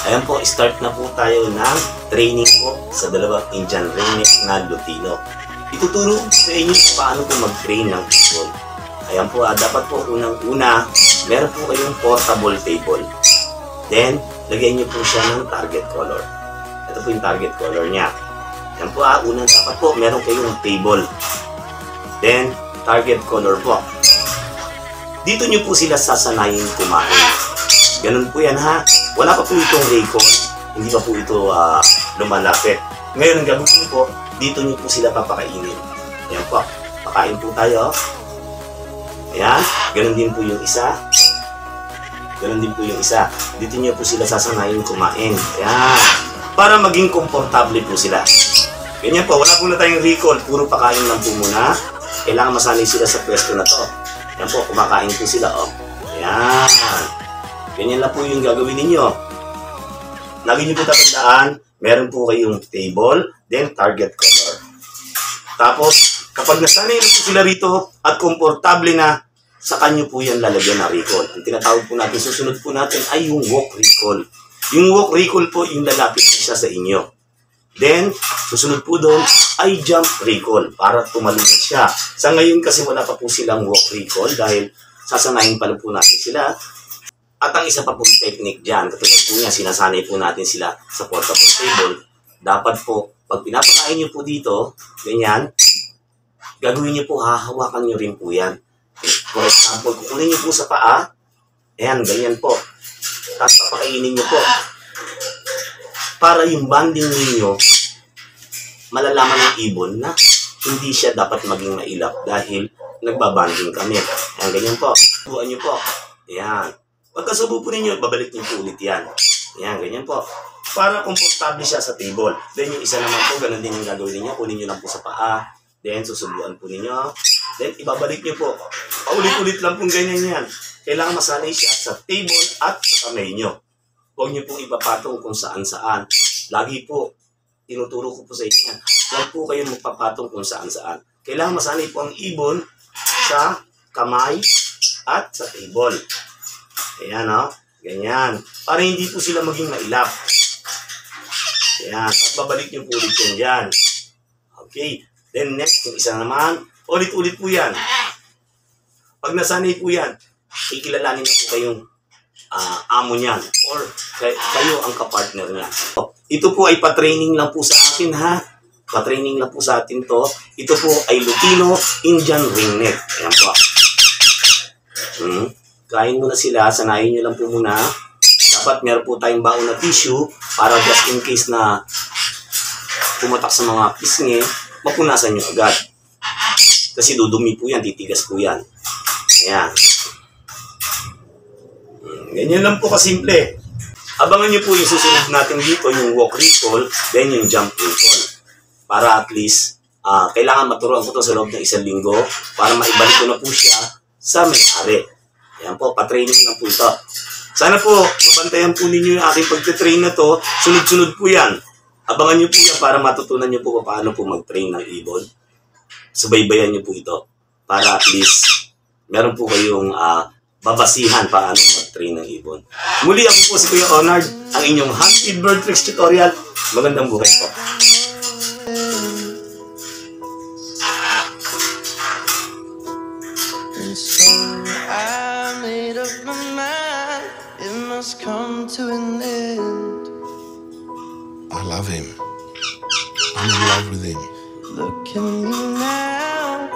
Ayan po, start na po tayo ng training po sa dalawang Indian ringneck na Lutino. Ituturo ko sa inyo paano po mag-train ng table. Ayan po, dapat po unang-una, meron po kayong portable table. Then, lagyan nyo po siya ng target color. Ito po yung target color niya. Ayan po, unang dapat po, meron kayong table. Then, target color po. Dito nyo po sila sasanayin kumain. Ganun po yan ha. Wala pa po itong recall. Hindi pa po ito lumalapit. Ngayon, ang gagawin nyo po, dito nyo po sila papakainin. Ayan po. Pakain po tayo. Ayan. Ganun din po yung isa. Ganun din po yung isa. Dito nyo po sila sasanayin kumain. Ayan. Para maging komportable po sila. Ganyan po. Wala po na tayong recall. Puro pakain lang po muna. Kailangan masanay sila sa pwesto na to. Ayan po. Kumakain po sila. Oh. Ayan. Ganyan lang po yung gagawin ninyo. Lagi nyo po tatandaan, meron po kayong table, then target color. Tapos, kapag nasanay na po sila rito at komportable na, sa kanyo po yan lalagyan na recall. Ang tinatawag po natin, susunod po natin ay yung walk recall. Yung walk recall po, yung lalapit po siya sa inyo. Then, susunod po doon ay jump recall para tumalon siya. Sa ngayon kasi wala pa po silang walk recall dahil sasanayin pa lang po natin sila. At ang isa pa pong technique dyan, katulad po niya, sinasanay po natin sila sa portable table. Dapat po, pag pinapakain nyo po dito, ganyan, gagawin nyo po, hahawakan nyo rin po yan. For example, kukunin nyo po sa paa, ayan, ganyan po. Tapos papakainin nyo po. Para yung bonding ninyo, malalaman ng ibon na hindi siya dapat maging mailap dahil nagbabanding kami. Ayan, ganyan po. Buuan nyo po. Ayan. Pagkasubo po ninyo, babalik niyo po ulit yan. Yan, ganyan po. Para komportable siya sa table. Then yung isa naman po, ganun din yung gagawin niyo. Kunin niyo lang po sa paa. Then susubuan po ninyo. Then ibabalik niyo po. Paulit-ulit lang po ganyan yan. Kailangan masanay siya sa table at sa kamay niyo. Huwag niyo po ipapatong kung saan-saan. Lagi po, tinuturo ko po sa inyo yan. Huwag po kayong magpapatong kung saan-saan. Kailangan masanay po ang ibon sa kamay at sa table. Ayan, o. Ganyan. Para hindi po sila maging mailap. Ayan. At babalik nyo po ulit yan dyan. Okay. Then next, yung isa naman, ulit-ulit po yan. Pag nasanay po yan, ikilalanin na po kayong amo niyan. Or kayo ang kapartner niya. Ito po ay pa-training lang po sa akin, ha? Pa-training lang po sa atin to. Ito po ay Lutino Indian ringneck. Ayan po. Kain muna sila, sanayin nyo lang po muna. Dapat meron po tayong baon na tissue para just in case na pumatak sa mga pisngi, mapunasan nyo agad. Kasi dudumi po yan, titigas po yan. Ayan. Ganyan lang po kasimple. Abangan nyo po yung susunod natin dito, yung walk recall, then yung jump recall. Para at least, kailangan maturuan ko to sa loob ng 1 linggo para maibalik ko na po siya sa may-ari. Ayan po, pa-training lang po ito. Sana po, mabantayan po ninyo yung aking pag-train na to. Sunod-sunod po yan. Abangan nyo po yan para matutunan nyo po paano po mag-train ng ibon. Subaybayan nyo po ito. Para at least, meron po kayong babasihan paano mag-train ng ibon. Muli ako po si Kuya Onard, ang inyong Hunted Bird Tricks Tutorial. Magandang buhay po. Come to an end. I love him. I'm in love with him. Look at me now.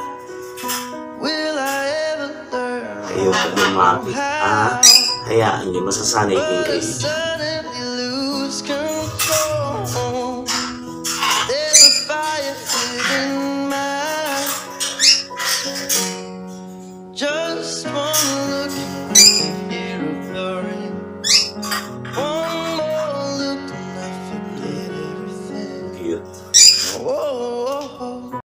Will I ever learn? Kayo pa lumapit, hayaan nyo, masasanay din kayo.